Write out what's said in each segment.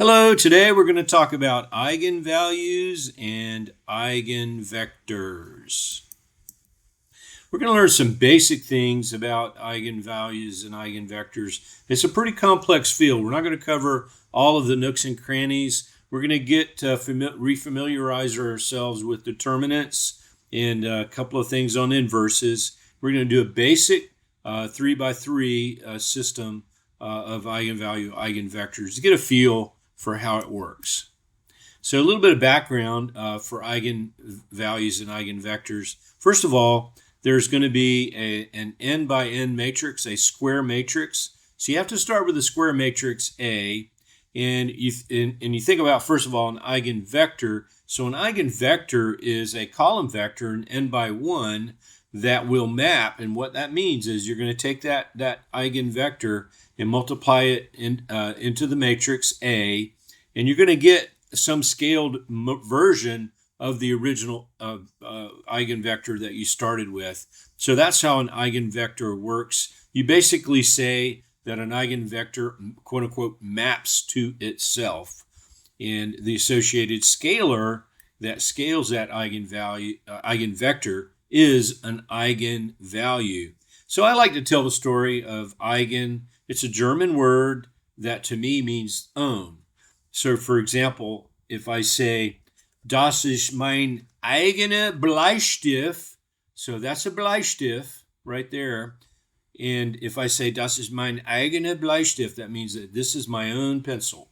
Hello, today we're going to talk about eigenvalues and eigenvectors. We're going to learn some basic things about eigenvalues and eigenvectors. It's a pretty complex field. We're not going to cover all of the nooks and crannies. We're going to get refamiliarize ourselves with determinants and a couple of things on inverses. We're going to do a basic 3x3 system of eigenvalue, eigenvectors to get a feel for how it works. So a little bit of background for eigenvalues and eigenvectors. First of all, there's going to be an n by n matrix, a square matrix. So you have to start with a square matrix A, and you think about, first of all, an eigenvector. So an eigenvector is a column vector, an n by 1, that will map, and what that means is you're going to take that eigenvector and multiply it into the matrix A, and you're going to get some scaled version of the original eigenvector that you started with. So that's how an eigenvector works. You basically say that an eigenvector, quote unquote, maps to itself, and the associated scalar that scales that eigenvector is an eigenvalue. So I like to tell the story of eigen. It's a German word that to me means own. So for example, if I say, das ist mein eigener Bleistift, so that's a Bleistift right there. And if I say, das ist mein eigener Bleistift, that means that this is my own pencil.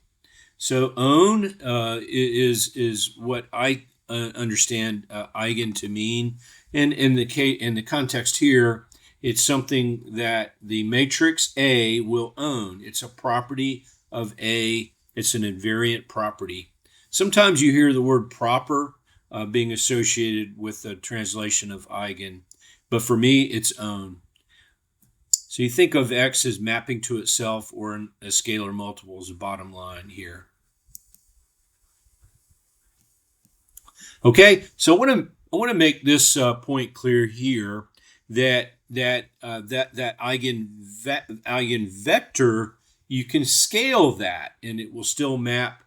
So own is what I understand eigen to mean. And in the context here, it's something that the matrix A will own. It's a property of A. It's an invariant property. Sometimes you hear the word proper being associated with the translation of eigen, but for me, it's own. So you think of X as mapping to itself or a scalar multiple as a bottom line here. Okay, so I want to make this point clear here that eigenvector, you can scale that and it will still map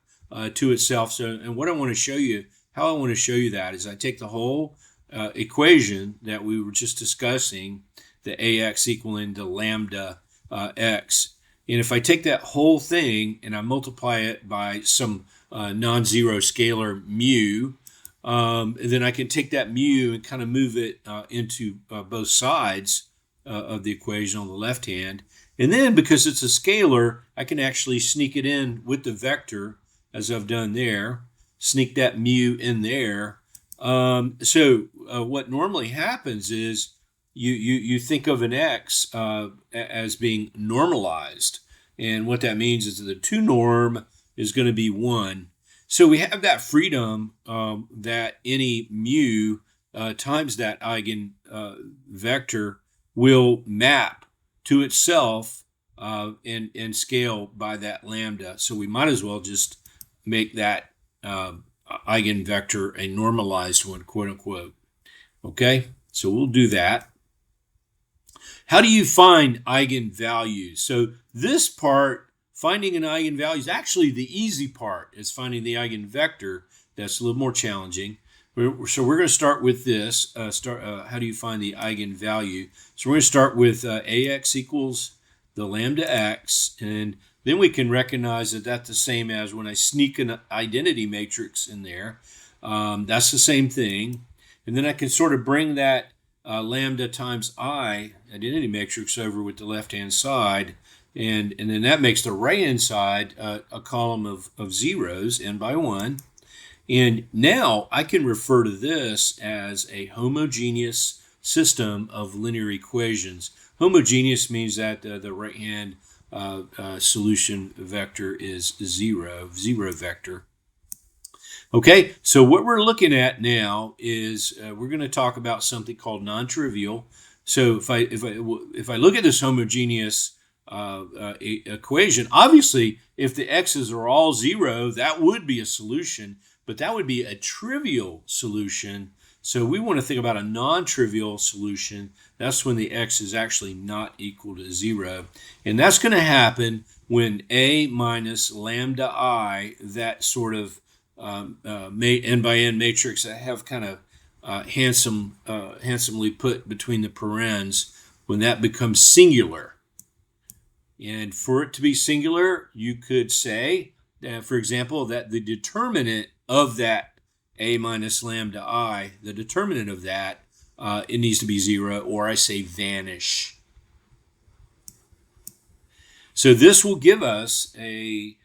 to itself. So, and what I want to show you, how I want to show you that is I take the whole equation that we were just discussing, the ax equaling to lambda x, and if I take that whole thing and I multiply it by some non-zero scalar mu, then I can take that mu and kind of move it into both sides of the equation on the left hand. And then because it's a scalar, I can actually sneak it in with the vector, as I've done there, sneak that mu in there. So what normally happens is you think of an x as being normalized. And what that means is that the 2 norm is going to be 1. So we have that freedom that any mu times that eigenvector will map to itself and scale by that lambda. So we might as well just make that eigenvector a normalized one, quote unquote. Okay, so we'll do that. How do you find eigenvalues? So this part, finding an eigenvalue, is actually the easy part. Is finding the eigenvector. That's a little more challenging. So we're going to start with this. How do you find the eigenvalue? So we're going to start with ax equals the lambda x, and then we can recognize that that's the same as when I sneak an identity matrix in there. That's the same thing. And then I can sort of bring that lambda times I identity matrix over with the left-hand side, and then that makes the right-hand side a column of zeros, n by 1. And now I can refer to this as a homogeneous system of linear equations. Homogeneous means that the right-hand solution vector is zero vector. Okay, so what we're looking at now is we're going to talk about something called non-trivial. So if I look at this homogeneous equation, obviously if the x's are all 0, that would be a solution, but that would be a trivial solution. So we want to think about a non-trivial solution. That's when the x is actually not equal to 0. And that's going to happen when A minus lambda I, that sort of n by n matrix I have kind of handsomely put between the parens, when that becomes singular. And for it to be singular, you could say, for example, that the determinant of that A minus lambda I, the determinant of that, it needs to be 0, or I say vanish. So this will give us a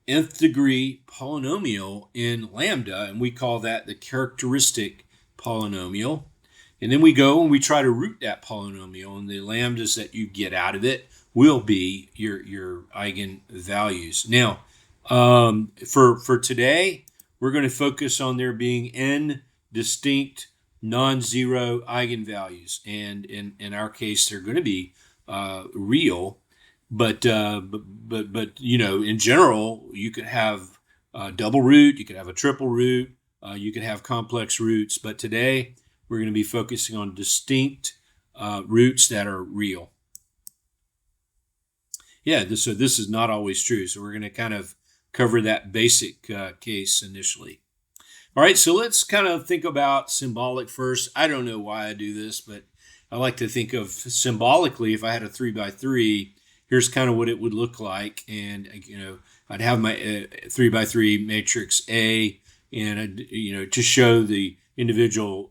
nth degree polynomial in lambda, and we call that the characteristic polynomial. And then we go and we try to root that polynomial, and the lambdas that you get out of it will be your eigenvalues. Now, for today, we're going to focus on there being n distinct non-zero eigenvalues, and in our case, they're going to be real. But you know, in general, you could have a double root, you could have a triple root, you could have complex roots. But today, we're going to be focusing on distinct roots that are real. Yeah, so this is not always true. So we're going to kind of cover that basic case initially. All right, so let's kind of think about symbolic first. I don't know why I do this, but I like to think of symbolically. If I had a 3 by 3, here's kind of what it would look like. And, you know, I'd have my 3 by 3 matrix A, and, you know, to show the individual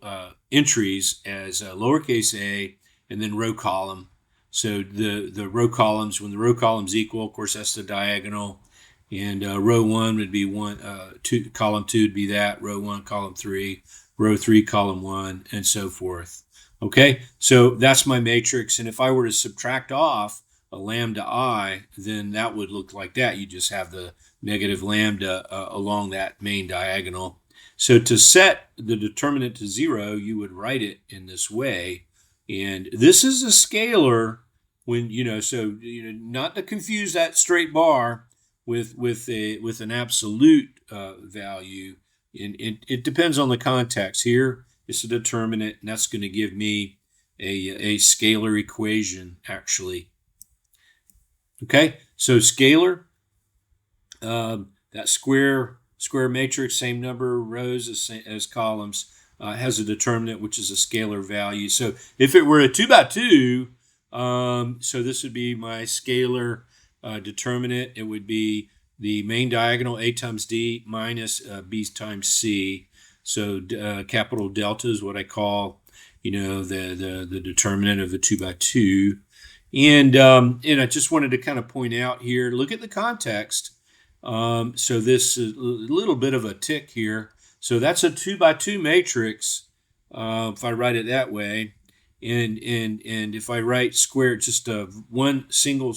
entries as lowercase a, and then row column. So the row columns, when the row column's equal, of course, that's the diagonal. And row 1 would be column 2 would be that, row 1, column 3, row 3, column 1, and so forth. Okay, so that's my matrix. And if I were to subtract off a lambda I, then that would look like that. You just have the negative lambda along that main diagonal. So to set the determinant to 0, you would write it in this way. And this is a scalar, when, you know, so, you know, not to confuse that straight bar with an absolute value. And it depends on the context. Here, it's a determinant, and that's going to give me a scalar equation, actually. Okay, so scalar, that square matrix, same number of rows as columns, has a determinant, which is a scalar value. So if it were a 2 by 2, so this would be my scalar determinant. It would be the main diagonal A times D minus B times C. So capital delta is what I call, you know, the determinant of the 2 by 2. And I just wanted to kind of point out here, look at the context. So this is a little bit of a tick here. So that's a 2 by 2 matrix, if I write it that way. And if I write square, just one single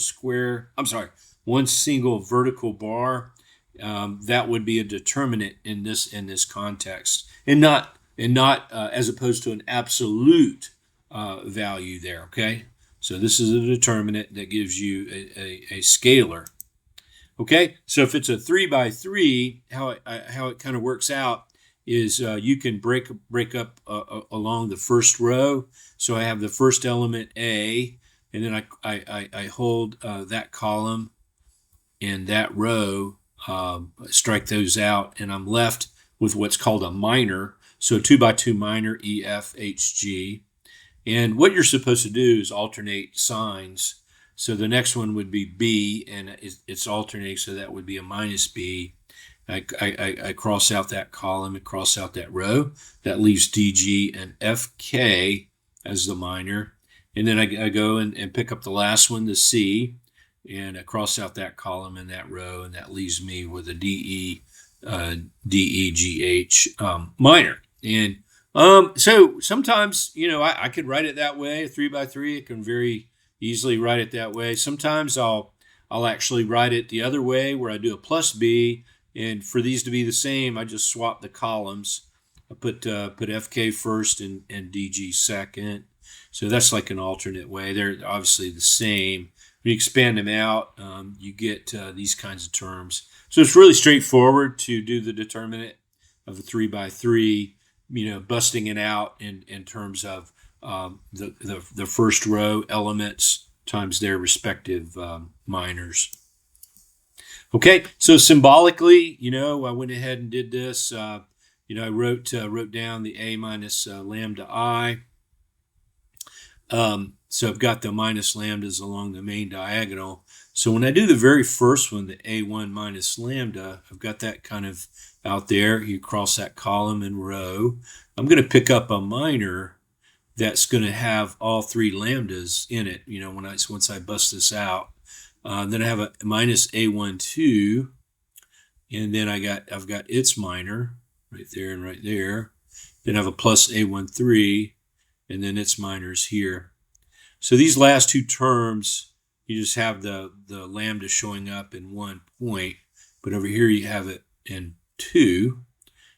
vertical bar, that would be a determinant in this context, and not as opposed to an absolute value there. Okay, so this is a determinant that gives you a scalar. Okay, so if it's a 3 by 3, how it kind of works out is you can break up along the first row. So I have the first element A, and then I hold that column and that row, strike those out, and I'm left with what's called a minor. So 2 by 2 minor, E, F, H, G. And what you're supposed to do is alternate signs. So the next one would be B, and it's alternating, so that would be a minus B. I cross out that column and cross out that row. That leaves DG and FK as the minor. And then I go and pick up the last one, the C, and I cross out that column and that row, and that leaves me with a DE, DEGH minor. And so sometimes, you know, I could write it that way, a 3 by 3. I can very easily write it that way. Sometimes I'll actually write it the other way, where I do a plus B. And for these to be the same, I just swap the columns. I put FK first and DG second. So that's like an alternate way. They're obviously the same. When you expand them out, you get these kinds of terms. So it's really straightforward to do the determinant of a 3 by 3, you know, busting it out in terms of the first row elements times their respective minors. Okay, so symbolically, I went ahead and did this. I wrote down the a minus lambda I. So I've got the minus lambdas along the main diagonal. So when I do the very first one, the a1 minus lambda, I've got that kind of out there. You cross that column and row. I'm going to pick up a minor that's going to have all three lambdas in it. Once I bust this out, then I have a minus a12, and then I've got its minor right there and right there. Then I have a plus a13, and then its minors here. So these last two terms, you just have the lambda showing up in 1 point, but over here you have it in 2.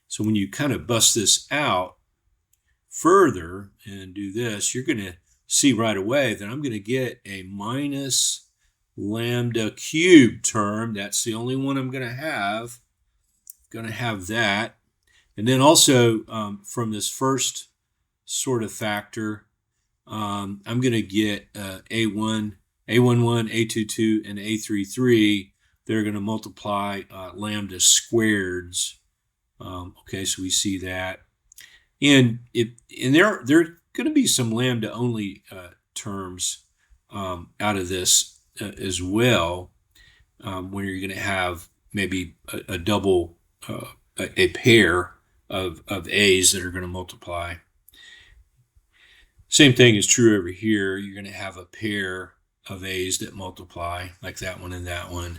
So when you kind of bust this out further and do this, you're going to see right away that I'm going to get a minus lambda cubed term. That's the only one I'm going to have. I'm going to have that. And then also from this first sort of factor, I'm going to get A1, A11, A22, and A33. They're going to multiply lambda squareds. Okay, so we see that. And there are going to be some lambda only terms out of this as well, where you're going to have maybe a double, a pair of A's that are going to multiply. Same thing is true over here. You're going to have a pair of A's that multiply, like that one and that one.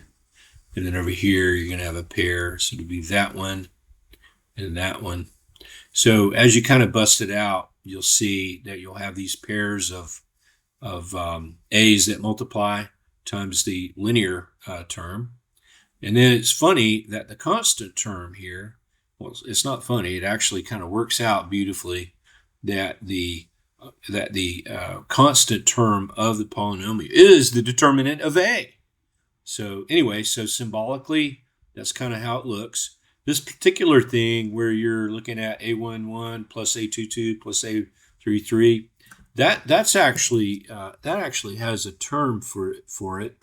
And then over here, you're going to have a pair. So it'll be that one and that one. So as you kind of bust it out, you'll see that you'll have these pairs of A's that multiply times the linear term. And then it's funny that the constant term here, well, it's not funny. It actually kind of works out beautifully that the constant term of the polynomial is the determinant of A. So anyway, so symbolically, that's kind of how it looks. This particular thing where you're looking at A11 plus A22 plus A33, that actually has a term for it.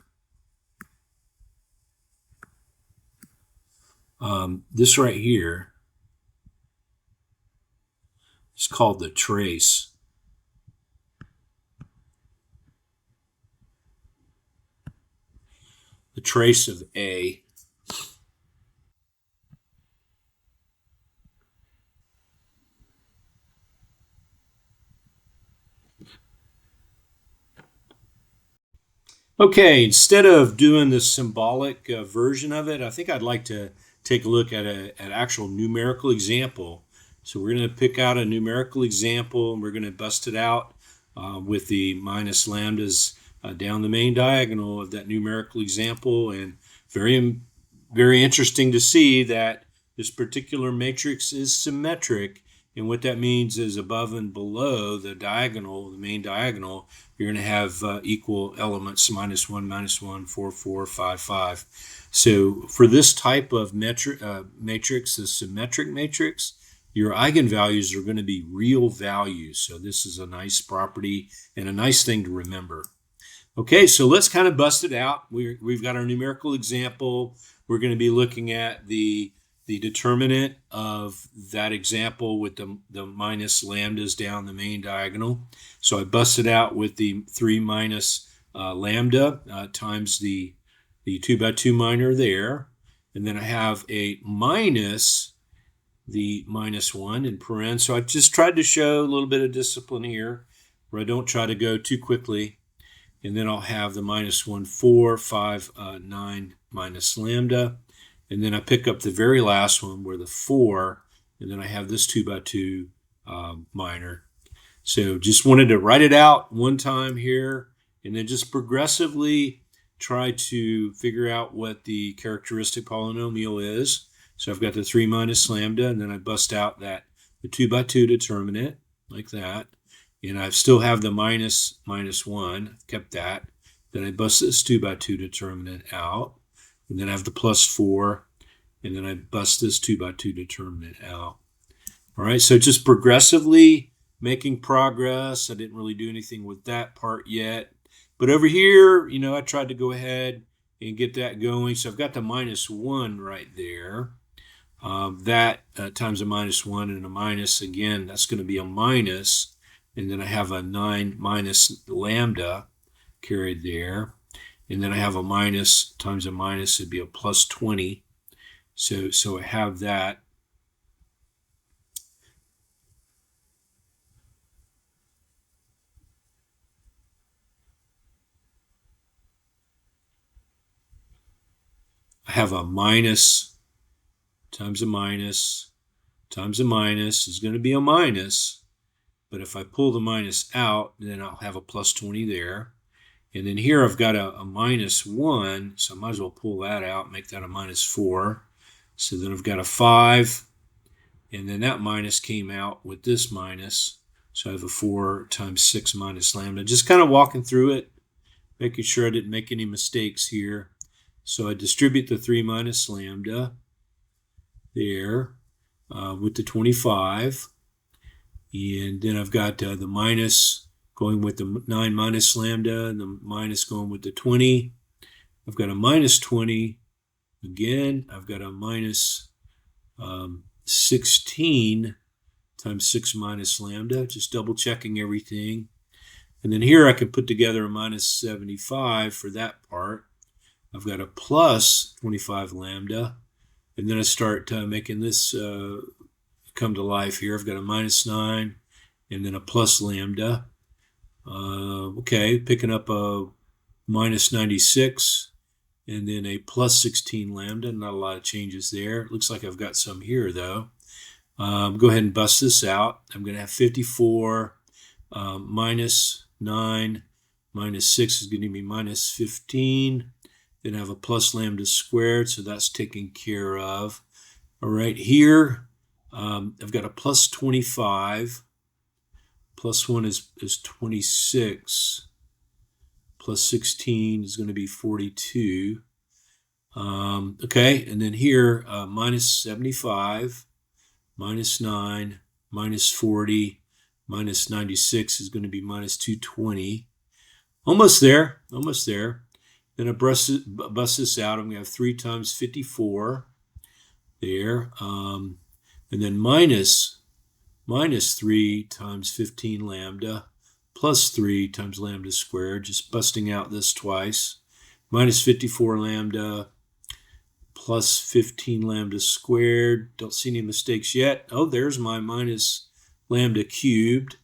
This right here is called the trace. The trace of A. Okay, instead of doing the symbolic version of it, I think I'd like to take a look at an actual numerical example. So we're going to pick out a numerical example, and we're going to bust it out with the minus lambdas down the main diagonal of that numerical example. And very, very interesting to see that this particular matrix is symmetric. And what that means is above and below the diagonal, the main diagonal, you're going to have equal elements, minus 1, 4, 4, 5, 5. So for this type of matrix, the symmetric matrix, your eigenvalues are going to be real values. So this is a nice property and a nice thing to remember. Okay, so let's kind of bust it out. We've got our numerical example. We're going to be looking at the determinant of that example with the minus lambdas down the main diagonal. So I busted out with the 3 minus lambda times the 2 by 2 minor there. And then I have a minus the minus 1 in paren. So I just tried to show a little bit of discipline here where I don't try to go too quickly. And then I'll have the minus 1, 4, 5, 9 minus lambda. And then I pick up the very last one where the 4, and then I have this 2 by 2 minor. So just wanted to write it out one time here, and then just progressively try to figure out what the characteristic polynomial is. So I've got the 3 minus lambda, and then I bust out the 2 by 2 determinant, like that. And I still have the minus 1, I've kept that. Then I bust this 2 by 2 determinant out. And then I have the plus 4, and then I bust this 2 by 2 determinant out. All right, so just progressively making progress. I didn't really do anything with that part yet. But over here, I tried to go ahead and get that going. So I've got the minus 1 right there. That times a minus 1 and a minus, again, that's going to be a minus. And then I have a 9 minus lambda carried there. And then I have a minus times a minus, it'd be a plus 20. So I have that. I have a minus times a minus times a minus is going to be a minus. But if I pull the minus out, then I'll have a plus 20 there. And then here I've got a minus 1, so I might as well pull that out, make that a minus 4. So then I've got a 5, and then that minus came out with this minus. So I have a 4 times 6 minus lambda. Just kind of walking through it, making sure I didn't make any mistakes here. So I distribute the 3 minus lambda there with the 25. And then I've got the minus going with the 9 minus lambda, and the minus going with the 20. I've got a minus 20. Again, I've got a minus 16 times 6 minus lambda, just double checking everything. And then here I can put together a minus 75 for that part. I've got a plus 25 lambda. And then I start making this come to life here. I've got a minus 9 and then a plus lambda. Okay, picking up a minus 96 and then a plus 16 lambda. Not a lot of changes there. It looks like I've got some here though. Go ahead and bust this out. I'm going to have 54 minus 9 minus 6 is going to be minus 15. Then I have a plus lambda squared, so that's taken care of. All right, here I've got a plus 25. Plus 1 is 26. Plus 16 is going to be 42. Okay, and then here minus 75, minus 9, minus 40, minus 96 is going to be minus 220. Almost there, almost there. Then I bust this out. I'm going to have 3 times 54 there. And then minus 3 times 15 lambda plus 3 times lambda squared, just busting out this twice. Minus 54 lambda plus 15 lambda squared. Don't see any mistakes yet. Oh, there's my minus lambda cubed.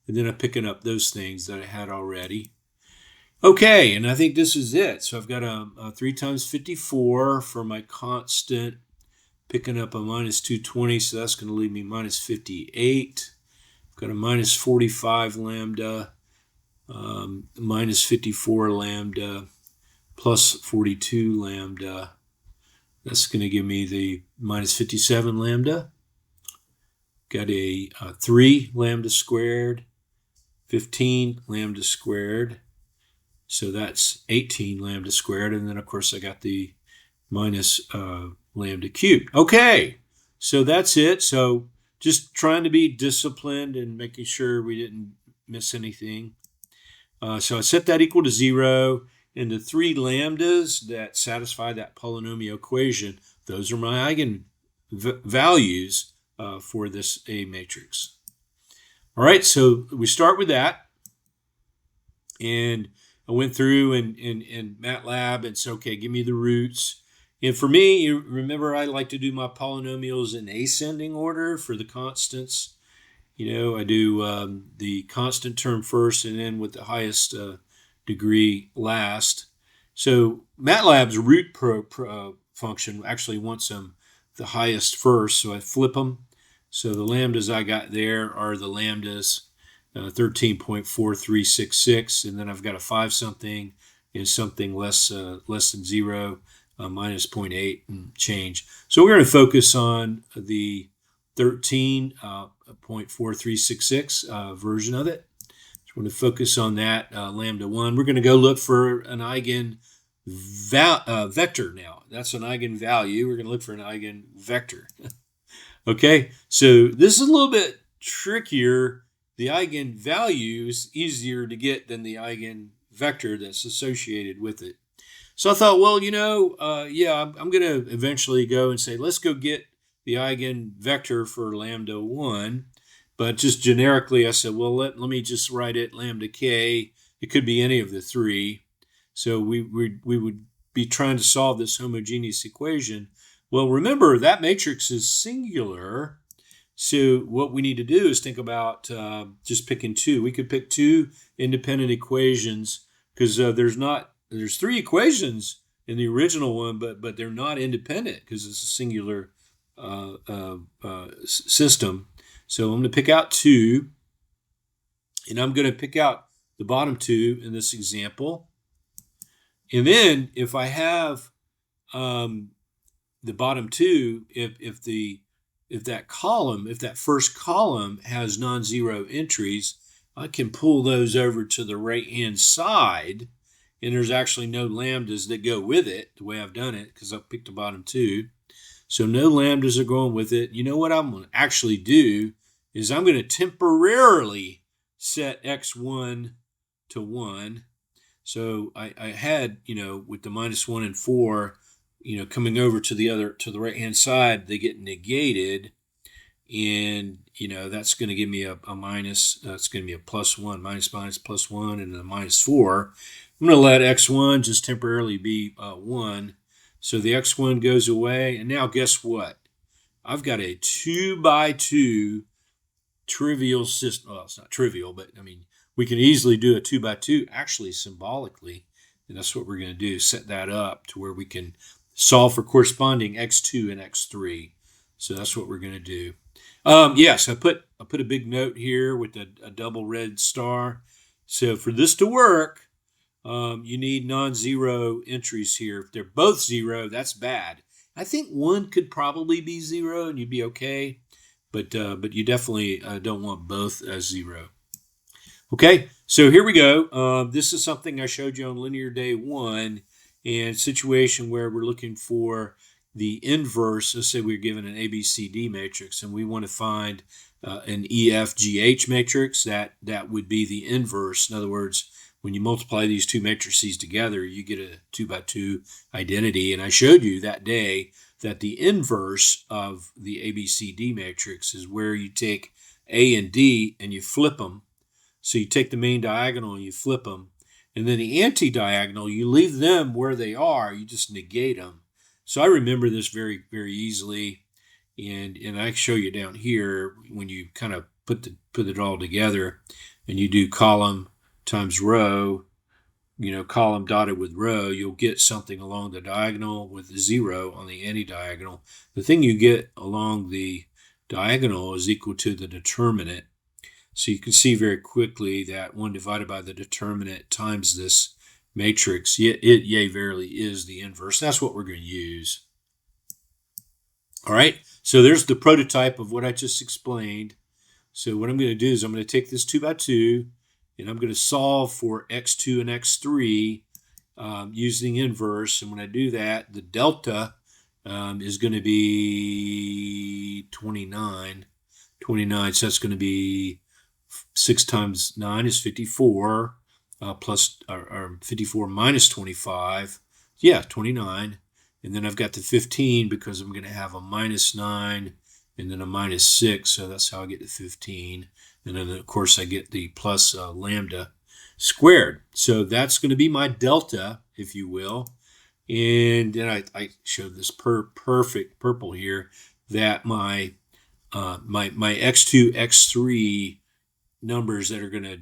And then I'm picking up those things that I had already. Okay, and I think this is it. So I've got a 3 times 54 for my constant, picking up a minus 220, so that's going to leave me minus 58. I've got a minus 45 lambda, minus 54 lambda, plus 42 lambda. That's going to give me the minus 57 lambda. Got a 3 lambda squared, 15 lambda squared. So that's 18 lambda squared. And then, of course, I got the minus lambda cubed. Okay, so that's it. So just trying to be disciplined and making sure we didn't miss anything. So I set that equal to 0. And the 3 lambdas that satisfy that polynomial equation, those are my eigenvalues for this A matrix. All right, so we start with that. And I went through in MATLAB and said, okay, give me the roots. And for me, you remember I like to do my polynomials in ascending order for the constants. You know, I do the constant term first and then with the highest degree last. So MATLAB's root function actually wants them the highest first, so I flip them. So the lambdas I got there are the lambdas 13.4366, and then I've got a 5 something and something less than 0, minus 0.8 and change. So we're going to focus on the 13.4366 version of it. So we're going to focus on that lambda 1. We're going to go look for an eigenvector now. That's an eigenvalue. We're going to look for an eigenvector. Okay, so this is a little bit trickier. The eigenvalue is easier to get than the eigenvector that's associated with it. So I thought, well, yeah, I'm going to eventually go and say, let's go get the eigenvector for lambda 1. But just generically, I said, well, let me just write it lambda k. It could be any of the three. So we would be trying to solve this homogeneous equation. Well, remember, that matrix is singular. So what we need to do is think about just picking two. We could pick two independent equations because there's three equations in the original one, but they're not independent because it's a singular system. So I'm going to pick out two, and I'm going to pick out the bottom two in this example. And then if I have the bottom two, if that first column has non-zero entries, I can pull those over to the right-hand side, and there's actually no lambdas that go with it, the way I've done it, because I've picked the bottom two. So no lambdas are going with it. You know what I'm going to actually do is I'm going to temporarily set x1 to 1. So I had, with the -1 and 4, coming over to the right-hand side, they get negated. And, that's going to give me a minus. That's going to be a +1, minus, +1, and a -4. I'm going to let x1 just temporarily be 1. So the x1 goes away. And now guess what? I've got a 2 by 2 trivial system. Well, it's not trivial, but we can easily do a 2 by 2 actually symbolically. And that's what we're going to do, set that up to where we can solve for corresponding x2 and x3. So that's what we're going to do. Yes, I put a big note here with a double red star. So for this to work, you need non-zero entries here. If they're both 0, that's bad. I think one could probably be 0 and you'd be okay, but you definitely don't want both as 0. Okay, so here we go. This is something I showed you on linear day 1, and a situation where we're looking for the inverse. Let's say we're given an ABCD matrix, and we want to find an EFGH matrix. That would be the inverse. In other words, when you multiply these two matrices together, you get a 2 by 2 identity. And I showed you that day that the inverse of the ABCD matrix is where you take A and D and you flip them. So you take the main diagonal and you flip them. And then the anti-diagonal, you leave them where they are. You just negate them. So I remember this very, very easily. And I show you down here when you kind of put it all together and you do column times row, column dotted with row, you'll get something along the diagonal with 0 on the anti-diagonal. The thing you get along the diagonal is equal to the determinant. So you can see very quickly that 1 divided by the determinant times this matrix, it verily is the inverse. That's what we're going to use. All right, so there's the prototype of what I just explained. So what I'm going to do is I'm going to take this 2 by 2, and I'm going to solve for x2 and x3 using the inverse. And when I do that, the delta is going to be 29. So that's going to be 6 times 9 is 54, plus 54 minus 25. Yeah, 29. And then I've got the 15 because I'm going to have a -9 and then a -6. So that's how I get to 15. And then, of course, I get the plus lambda squared. So that's going to be my delta, if you will. And then I showed this perfect purple here that my x2, x3 numbers that are going to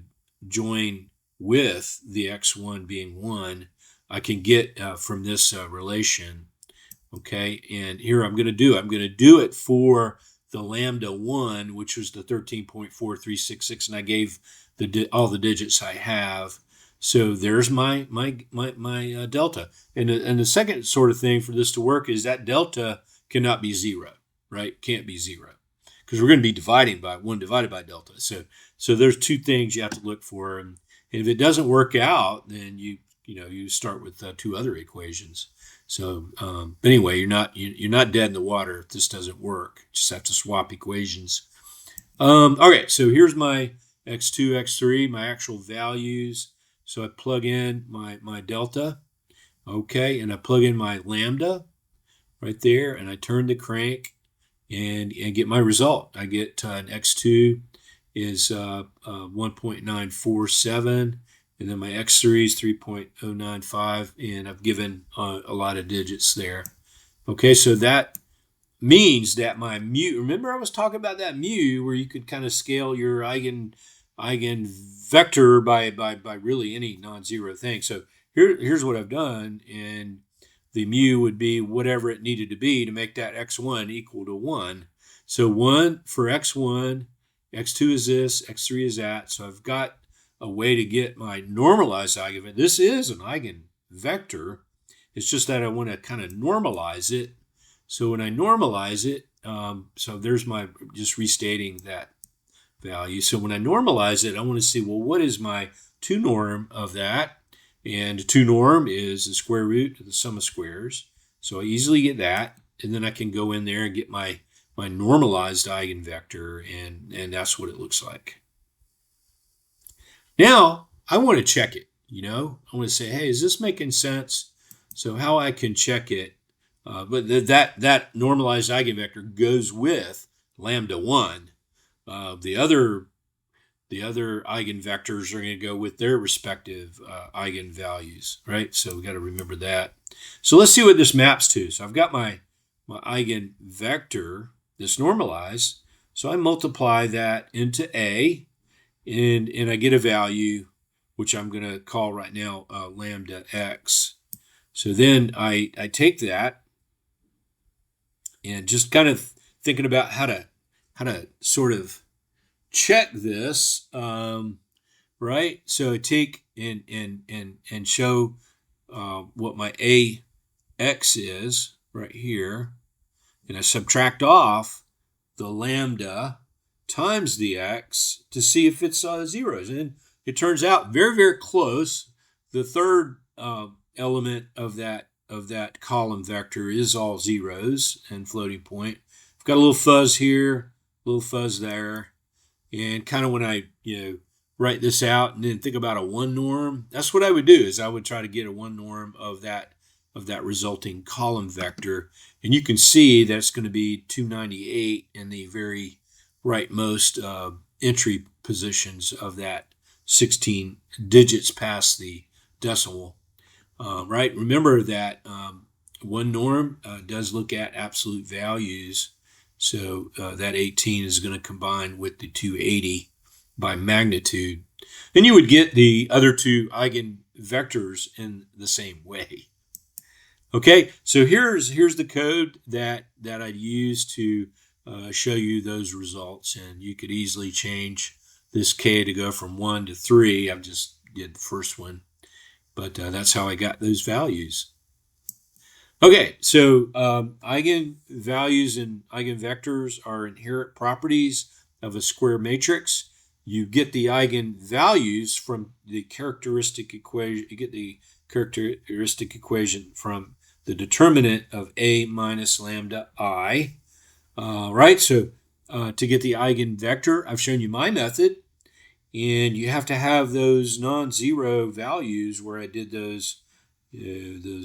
join with the x1 being 1, I can get from this relation. Okay, and here I'm going to do it for the lambda 1, which was the 13.4366, and I gave all the digits I have. So there's my delta. And the second sort of thing for this to work is that delta cannot be 0, right? Can't be 0. Because we're going to be dividing by 1 divided by delta. So there's two things you have to look for. And if it doesn't work out, then you start with two other equations. So but anyway, you're not dead in the water if this doesn't work. You just have to swap equations. Okay, so here's my x2, x3, my actual values. So I plug in my delta. Okay, and I plug in my lambda right there, and I turn the crank and get my result. I get an x2 is 1.947, and then my x3 is 3.095, and I've given a lot of digits there. Okay, so that means that my mu, remember I was talking about that mu where you could kind of scale your eigenvector by really any non-zero thing. So here's what I've done, and the mu would be whatever it needed to be to make that x1 equal to 1. So 1 for x1, x2 is this, x3 is that. So I've got a way to get my normalized eigenvector. This is an eigenvector. It's just that I want to kind of normalize it. So when I normalize it, so there's my, just restating that value. So when I normalize it, I want to see, well, what is my 2 norm of that? And 2 norm is the square root of the sum of squares. So I easily get that. And then I can go in there and get my normalized eigenvector, and that's what it looks like. Now, I want to check it. I want to say, hey, is this making sense? So how I can check it, but that normalized eigenvector goes with lambda 1. The other eigenvectors are going to go with their respective eigenvalues, right? So we got to remember that. So let's see what this maps to. So I've got my eigenvector, this normalized. So I multiply that into A, and I get a value, which I'm going to call right now lambda x. So then I take that, and just kind of thinking about how to sort of check this, right? So I take and show what my ax is right here, and I subtract off the lambda times the x to see if it's zeros, and it turns out very, very close. The third element of that column vector is all zeros and floating point. I've got a little fuzz here, a little fuzz there, and kind of when I write this out and then think about a 1 norm, that's what I would do, is I would try to get a 1 norm of that resulting column vector, and you can see that's going to be 298 in the very rightmost entry positions of that 16 digits past the decimal. Right? Remember that 1 norm does look at absolute values. So that 18 is going to combine with the 280 by magnitude. Then you would get the other 2 eigenvectors in the same way. Okay, so here's the code that I'd use to show you those results. And you could easily change this k to go from 1 to 3. I just did the first one. But that's how I got those values. Okay, so eigenvalues and eigenvectors are inherent properties of a square matrix. You get the eigenvalues from the characteristic equation. You get the characteristic equation from the determinant of A minus lambda I. Right, so to get the eigenvector, I've shown you my method. And you have to have those non-zero values where I did those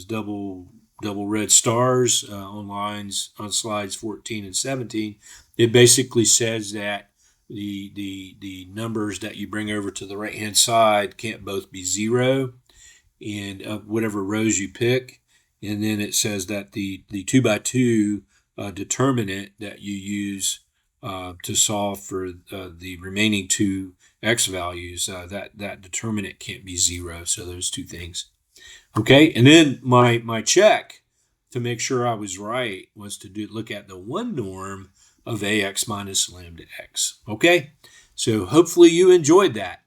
double red stars on slides 14 and 17. It basically says that the numbers that you bring over to the right hand side can't both be 0, and whatever rows you pick. And then it says that the 2 by 2 determinant that you use to solve for the remaining 2 x values, that determinant can't be 0. So those 2 things. Okay, and then my check to make sure I was right was to look at the 1 norm of ax minus lambda x. Okay, so hopefully you enjoyed that.